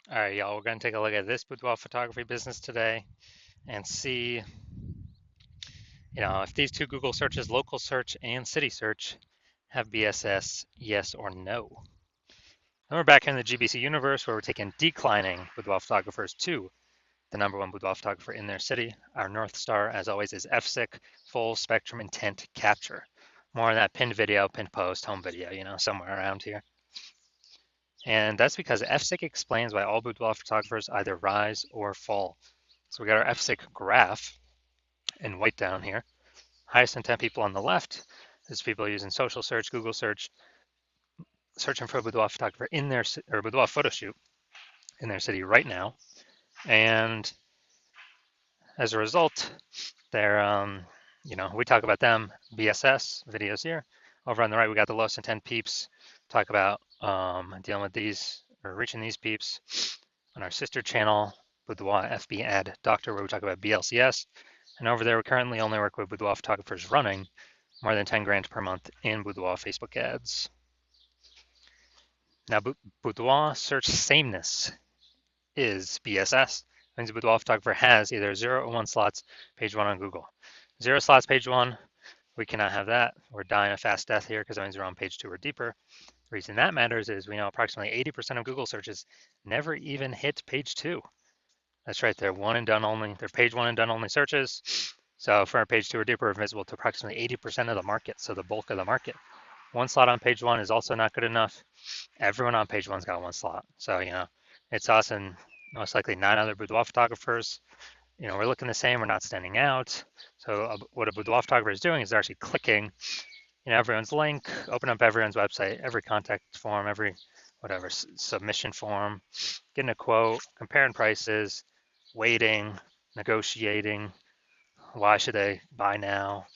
All right, y'all, we're going to take a look at this boudoir photography business today and see, if these two Google searches, local search and city search, have BSS, yes or no. And we're back here in the GBC universe where we're taking declining boudoir photographers to the number one boudoir photographer in their city. Our North Star, as always, is FSIC, full spectrum intent capture. More on that pinned video, pinned post, home video, somewhere around here. And that's because FSIC explains why all boudoir photographers either rise or fall. So we got our FSIC graph in white down here. Highest intent people on the left is people using social search, Google search, searching for a boudoir photographer in their or boudoir photo shoot in their city right now. And as a result, they're we talk about them BSS videos here. Over on the right, we got the lowest intent peeps. Talk about dealing with these or reaching these peeps on our sister channel, Boudoir FB Ad Doctor, where we talk about BLCS. And over there, we currently only work with boudoir photographers running more than 10 grand per month in boudoir Facebook ads. Now, boudoir search sameness is BSS. That means a boudoir photographer has either 0 or 1 slots, page 1 on Google. 0 slots, page 1, we cannot have that. We're dying a fast death here because that means we're on page 2 or deeper. The reason that matters is we know approximately 80% of Google searches never even hit page 2. That's right, they're one and done only. They're page 1 and done only searches. So for our page 2 or deeper, we're visible to approximately 80% of the market, so the bulk of the market. 1 slot on page 1 is also not good enough. Everyone on page 1's got 1 slot. So, it's us and most likely 9 other boudoir photographers. We're looking the same, we're not standing out. So what a boudoir photographer is doing is they're actually clicking, everyone's link, open up everyone's website, every contact form, every whatever submission form, getting a quote, comparing prices, waiting, negotiating. Why should they buy now?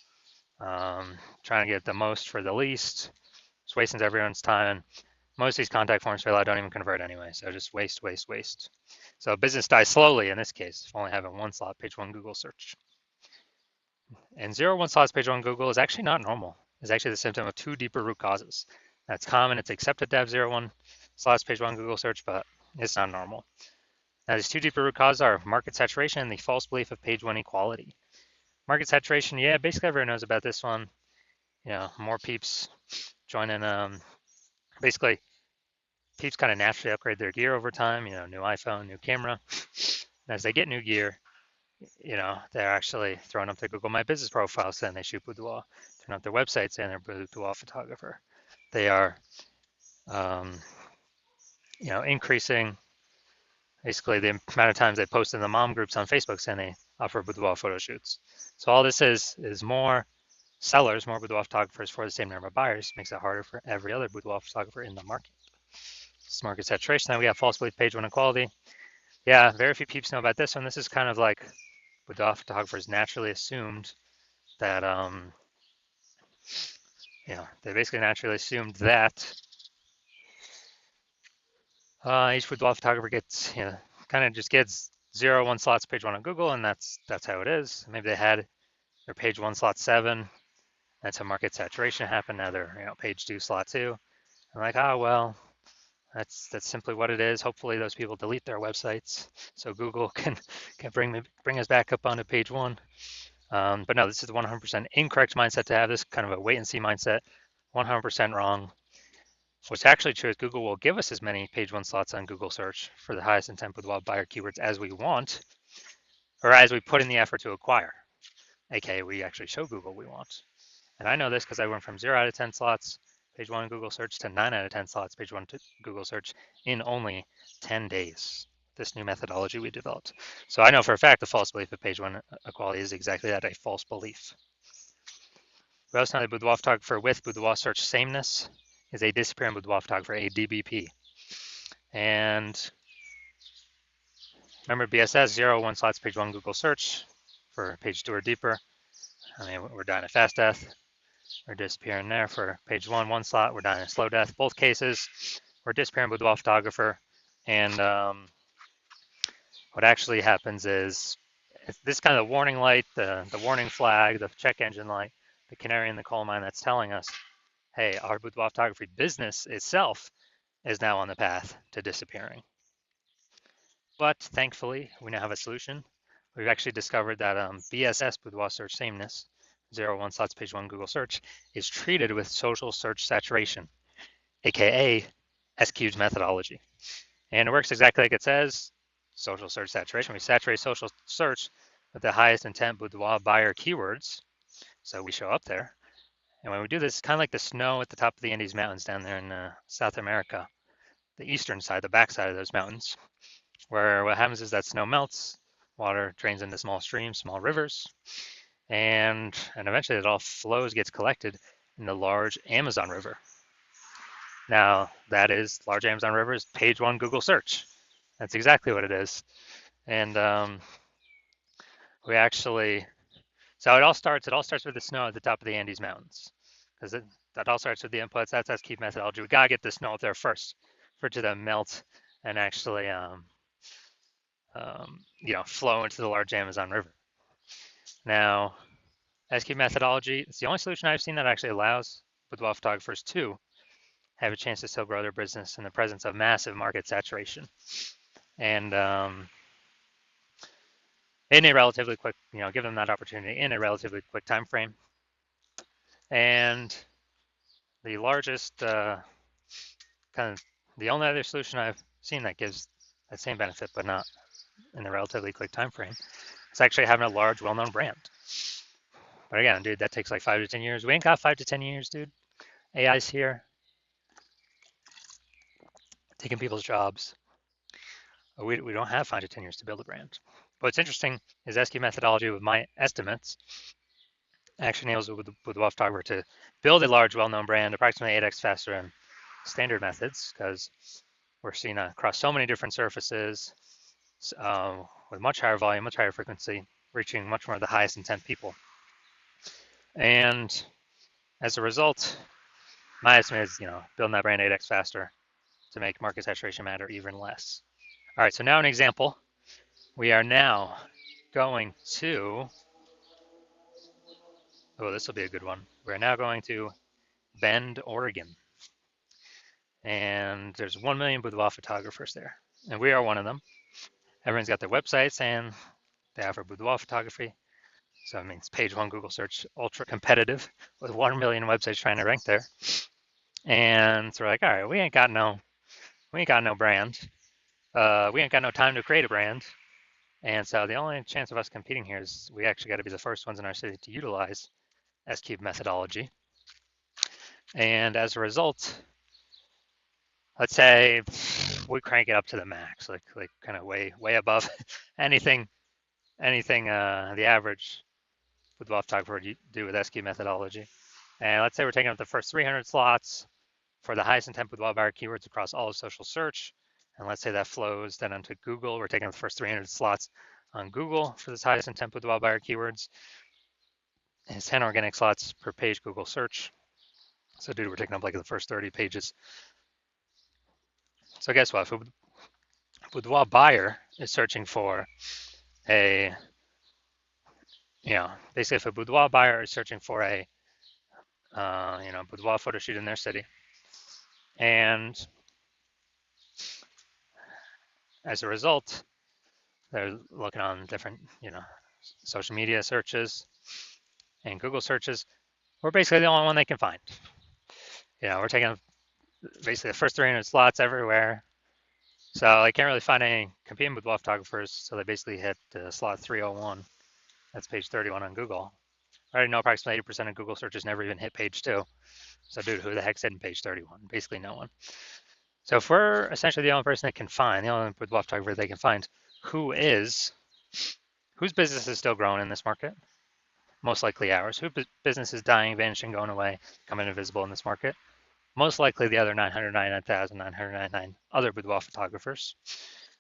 Trying to get the most for the least. It's wasting everyone's time. And most of these contact forms fill out don't even convert anyway. So just waste, waste, waste. So business dies slowly in this case, only having 1 slot, page 1 Google search. And 0, 1 slots, page 1 Google is actually not normal. It's actually the symptom of 2 deeper root causes. That's common. It's accepted to have 0, 1 slots, page 1 Google search, but it's not normal. Now, these 2 deeper root causes are market saturation and the false belief of page 1 equality. Market saturation, yeah, basically everyone knows about this one. More peeps joining. Basically, peeps kind of naturally upgrade their gear over time. New iPhone, new camera. And as they get new gear, they're actually throwing up their Google My Business profile saying they shoot boudoir, throwing up their website saying they're a boudoir photographer. They are, increasing basically the amount of times they post in the mom groups on Facebook saying they offer boudoir photo shoots. So all this is more sellers, more boudoir photographers for the same number of buyers, makes it harder for every other boudoir photographer in the market. This market saturation. Then we got false belief, page 1 equality. Yeah, very few peeps know about this one. This is kind of like boudoir photographers naturally assumed that, they basically naturally assumed that each boudoir photographer gets, kind of just gets 0, 1 slots, page 1 on Google, and that's how it is. Maybe they had their page 1 slot 7. That's how market saturation happened. Now they're, page 2 slot 2. I'm like, oh well, that's simply what it is. Hopefully those people delete their websites so Google can bring us back up onto page 1. But no, this is the 100% incorrect mindset to have. This kind of a wait and see mindset. 100% wrong. What's actually true is Google will give us as many page 1 slots on Google search for the highest intent boudoir buyer keywords as we want, or as we put in the effort to acquire. AKA, we actually show Google we want. And I know this because I went from 0 out of 10 slots, page 1 Google search, to 9 out of 10 slots, page 1 Google search in only 10 days. This new methodology we developed. So I know for a fact the false belief of page 1 equality is exactly that, a false belief. We also know that boudoir photographer with boudoir search sameness is a disappearing boudoir photographer, a DBP. And remember BSS, 0, 1 slots, page 1 Google search for page 2 or deeper. I mean, we're dying a fast death. We're disappearing there for page 1, 1 slot. We're dying a slow death. Both cases, we're disappearing boudoir photographer. And what actually happens is this kind of warning light, the warning flag, the check engine light, the canary in the coal mine that's telling us, hey, our boudoir photography business itself is now on the path to disappearing. But thankfully, we now have a solution. We've actually discovered that BSS, Boudoir search sameness, 0, 1 slots, page 1 Google search, is treated with social search saturation, aka SQ's methodology. And it works exactly like it says, social search saturation. We saturate social search with the highest intent boudoir buyer keywords. So we show up there. And when we do this, it's kind of like the snow at the top of the Andes Mountains down there in South America, the eastern side, the backside of those mountains, where what happens is that snow melts, water drains into small streams, small rivers, and eventually it all flows, gets collected in the large Amazon River. Now, that is large Amazon River is page 1 Google search. That's exactly what it is. And we actually, so it all starts with the snow at the top of the Andes Mountains, because that all starts with the inputs. That's key methodology. We gotta get the snow up there first for it to then melt and actually, flow into the large Amazon River. Now, SQ methodology, it's the only solution I've seen that actually allows boudoir photographers to have a chance to still grow their business in the presence of massive market saturation. And in a relatively quick, give them that opportunity in a relatively quick time frame. And the largest, kind of the only other solution I've seen that gives that same benefit, but not in a relatively quick time frame, is actually having a large, well-known brand. But again, dude, that takes like 5 to 10 years. We ain't got 5 to 10 years, dude. AI's here, taking people's jobs. We don't have 5 to 10 years to build a brand. What's interesting is SQ methodology, with my estimates, actually enables with the boudoir photographer to build a large, well-known brand approximately 8x faster than standard methods, because we're seeing across so many different surfaces with much higher volume, much higher frequency, reaching much more of the highest intent people. And as a result, my estimate is, building that brand 8x faster to make market saturation matter even less. All right, so now an example. We are now going to, this will be a good one. We're now going to Bend, Oregon. And there's 1 million boudoir photographers there. And we are one of them. Everyone's got their websites and they offer boudoir photography. So it means page 1 Google search, ultra competitive with 1 million websites trying to rank there. And so we're like, all right, we ain't got no brand. We ain't got no time to create a brand. And so the only chance of us competing here is we actually got to be the first ones in our city to utilize S-Cube methodology. And as a result, let's say we crank it up to the max, like kind of way above anything the average boudoir photographer would do with S-Cube methodology. And let's say we're taking up the first 300 slots for the highest intent boudoir buyer keywords across all of social search. And let's say that flows then onto Google. We're taking up the first 300 slots on Google for this highest intent boudoir buyer keywords. And it's 10 organic slots per page Google search. So dude, we're taking up like the first 30 pages. So guess what? If a boudoir buyer is searching for basically if a boudoir buyer is searching for a boudoir photo shoot in their city, and as a result, they're looking on different, social media searches and Google searches, we're basically the only one they can find. We're taking basically the first 300 slots everywhere. So they can't really find any competing boudoir photographers. So they basically hit slot 301. That's page 31 on Google. I already know approximately 80% of Google searches never even hit page 2. So dude, who the heck's hitting page 31? Basically no one. So if we're essentially the only person they can find, the only boudoir photographer they can find, whose business is still growing in this market? Most likely ours. Whose business is dying, vanishing, going away, becoming invisible in this market? Most likely the other 999,999 other boudoir photographers.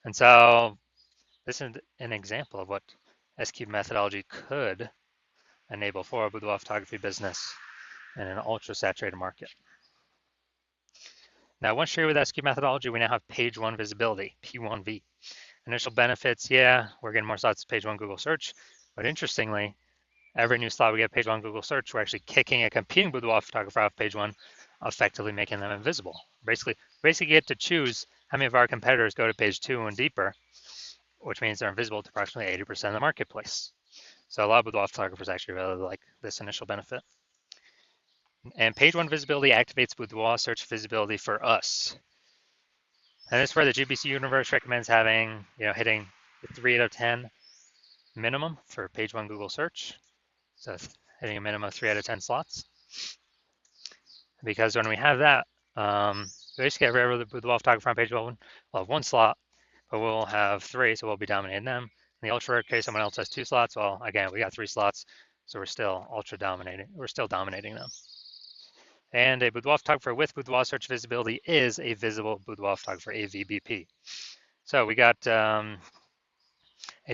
And so this is an example of what S-Cube methodology could enable for a boudoir photography business in an ultra saturated market. Now, once you're with S-Cube methodology, we now have page 1 visibility, P1V. Initial benefits, we're getting more slots to page 1 Google search, but interestingly, every new slot we get page 1 Google search, we're actually kicking a competing boudoir photographer off page 1, effectively making them invisible. Basically get to choose how many of our competitors go to page 2 and deeper, which means they're invisible to approximately 80% of the marketplace. So a lot of boudoir photographers actually really like this initial benefit. And page one visibility activates boudoir search visibility for us. And this is where the GBC universe recommends having, hitting the 3 out of 10 minimum for page one Google search. So hitting a minimum of 3 out of 10 slots. Because when we have that, we basically get rid of the boudoir photographer on page one. We'll have 1 slot, but we'll have 3, so we'll be dominating them. In the ultra rare case, someone else has 2 slots. Well, again, we got 3 slots, so we're still ultra dominating. We're still dominating them. And a boudoir photographer with boudoir search visibility is a visible boudoir photographer, a VBP. So we got a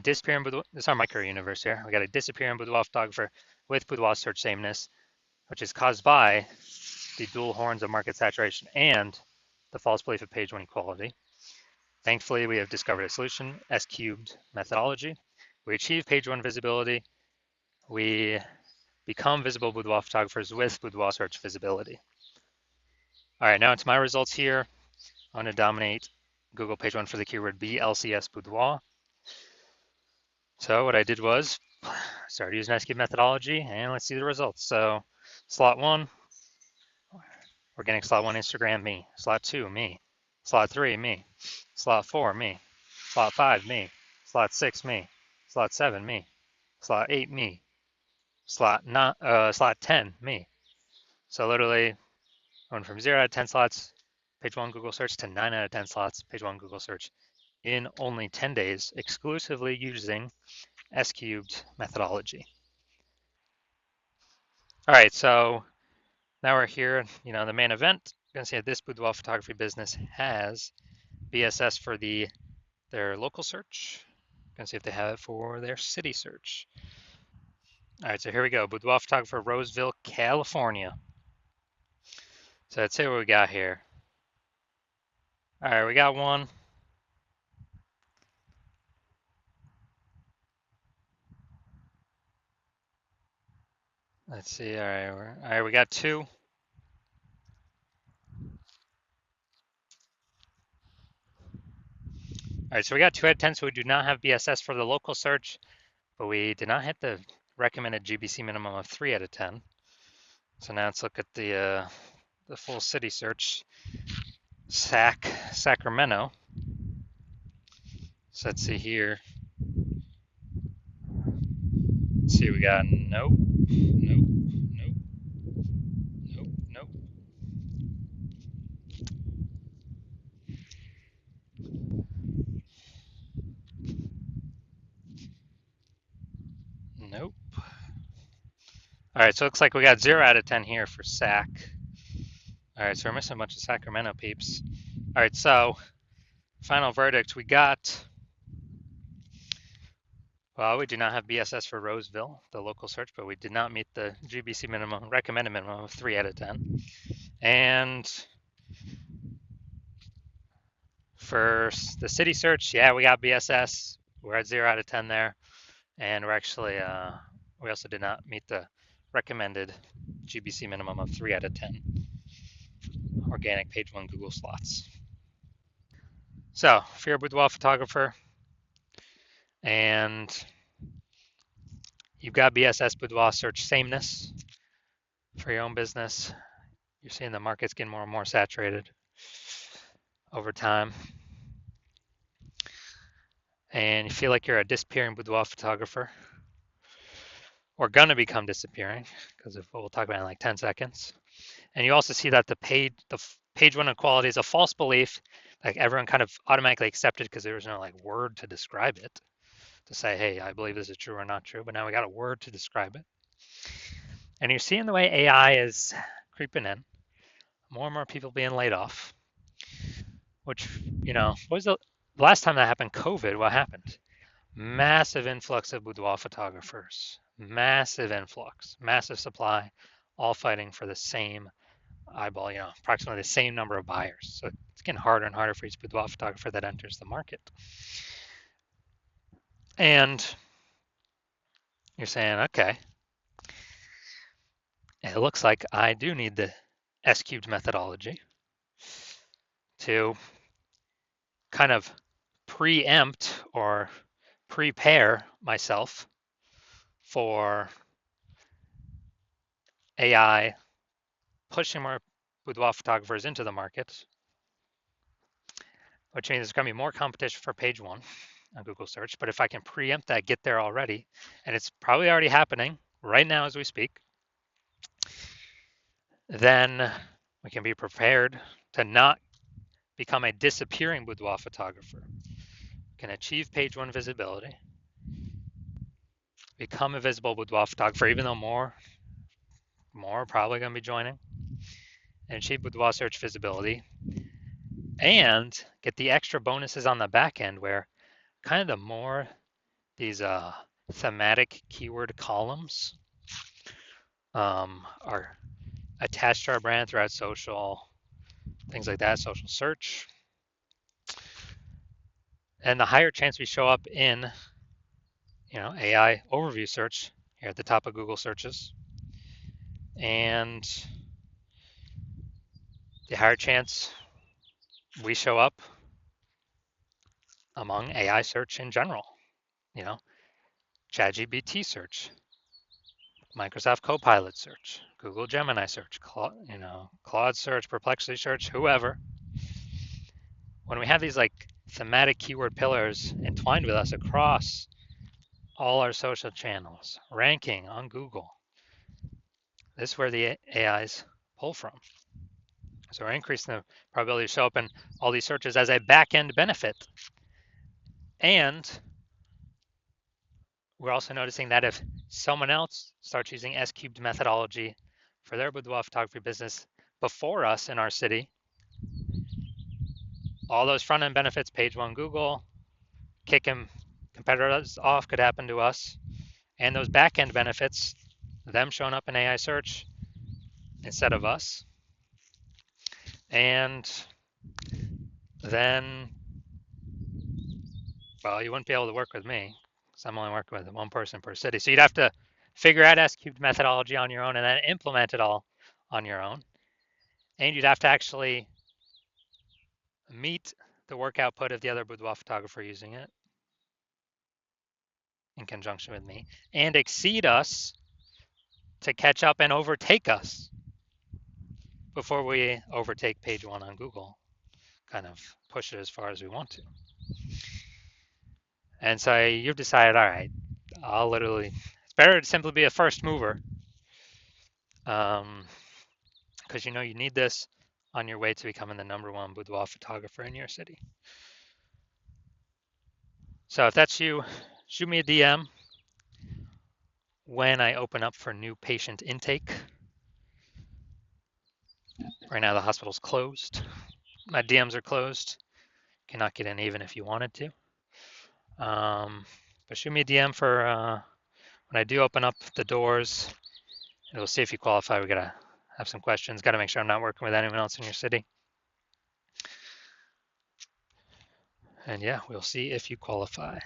disappearing boudoir. This is our micro universe here. We got a disappearing boudoir photographer with boudoir search sameness, which is caused by the dual horns of market saturation and the false belief of page one equality. Thankfully, we have discovered a solution, S-cubed methodology. We achieve page one visibility. We become visible boudoir photographers with boudoir search visibility. All right, now it's my results here. I'm going to dominate Google page one for the keyword BLCS boudoir. So what I did was started using S-cubed methodology, and let's see the results. So slot 1, organic slot 1, Instagram, me. Slot 2, me. Slot 3, me. Slot 4, me. Slot 5, me. Slot 6, me. Slot 7, me. Slot 8, me. Slot 10, me. So literally going from 0 out of 10 slots, page one Google search, to 9 out of 10 slots, page one Google search in only 10 days, exclusively using S-cubed methodology. All right, so now we're here, the main event. You're gonna see that this boudoir photography business has BSS for their local search. Gonna see if they have it for their city search. All right, so here we go. Boudoir photographer, Roseville, California. So let's see what we got here. All right, we got one. Let's see. All right, we got 2. All right, so we got 2 out of 10. So we do not have BSS for the local search, but we did not hit the recommended GBC minimum of 3 out of 10. So now let's look at the full city search. Sacramento. So let's see here. Let's see, we got nope, nope, nope, nope, nope. Nope. All right, so it looks like we got 0 out of 10 here for Sac. All right, so we're missing a bunch of Sacramento peeps. All right, so final verdict, we got, well, we do not have BSS for Roseville, the local search, but we did not meet the GBC minimum, recommended minimum of 3 out of 10. And for the city search, yeah, we got BSS. We're at 0 out of 10 there. And we're actually, we also did not meet the recommended GBC minimum of 3 out of 10 organic page one Google slots. So if you're a boudoir photographer and you've got BSS boudoir search sameness for your own business, you're seeing the market's getting more and more saturated over time, and you feel like you're a disappearing boudoir photographer, or gonna become disappearing, because we'll talk about it in like 10 seconds. And you also see that the page one equality is a false belief, like everyone kind of automatically accepted because there was no like word to describe it, to say, hey, I believe this is true or not true, but now we got a word to describe it. And you're seeing the way AI is creeping in, more and more people being laid off, which, what was the last time that happened? COVID, what happened? Massive influx of boudoir photographers, massive influx, massive supply, all fighting for the same eyeball, approximately the same number of buyers. So it's getting harder and harder for each boudoir photographer that enters the market. And you're saying, okay, it looks like I do need the S-cubed methodology to kind of preempt or prepare myself for AI pushing more boudoir photographers into the market, which means there's going to be more competition for page one on Google search. But if I can preempt that, get there already, and it's probably already happening right now as we speak, then we can be prepared to not become a disappearing boudoir photographer. We can achieve page one visibility, become a visible boudoir photographer, even though more are probably going to be joining, and achieve boudoir search visibility, and get the extra bonuses on the back end where kind of the more these thematic keyword columns are attached to our brand throughout social, things like that, social search, and the higher chance we show up in AI overview search here at the top of Google searches, and the higher chance we show up among AI search in general, ChatGPT search, Microsoft Copilot search, Google Gemini search, Claude search, Perplexity search, whoever. When we have these like thematic keyword pillars entwined with us across all our social channels, ranking on Google, this is where the AIs pull from. So we're increasing the probability to show up in all these searches as a back-end benefit. And we're also noticing that if someone else starts using S-cubed methodology for their boudoir photography business before us in our city, all those front-end benefits, page one Google, kicking competitors off could happen to us. And those back-end benefits, them showing up in AI search instead of us. And then, well, you wouldn't be able to work with me because I'm only working with one person per city. So you'd have to figure out S-cubed methodology on your own and then implement it all on your own. And you'd have to actually meet the work output of the other boudoir photographer using it in conjunction with me and exceed us to catch up and overtake us before we overtake page one on Google, kind of push it as far as we want to. And so you've decided, all right, it's better to simply be a first mover because you need this on your way to becoming the #1 boudoir photographer in your city. So if that's you, shoot me a DM when I open up for new patient intake. Right now the hospital's closed. My DMs are closed. Cannot get in even if you wanted to. But shoot me a DM for when I do open up the doors, and we'll see if you qualify. We gotta have some questions. Gotta make sure I'm not working with anyone else in your city. And yeah, we'll see if you qualify.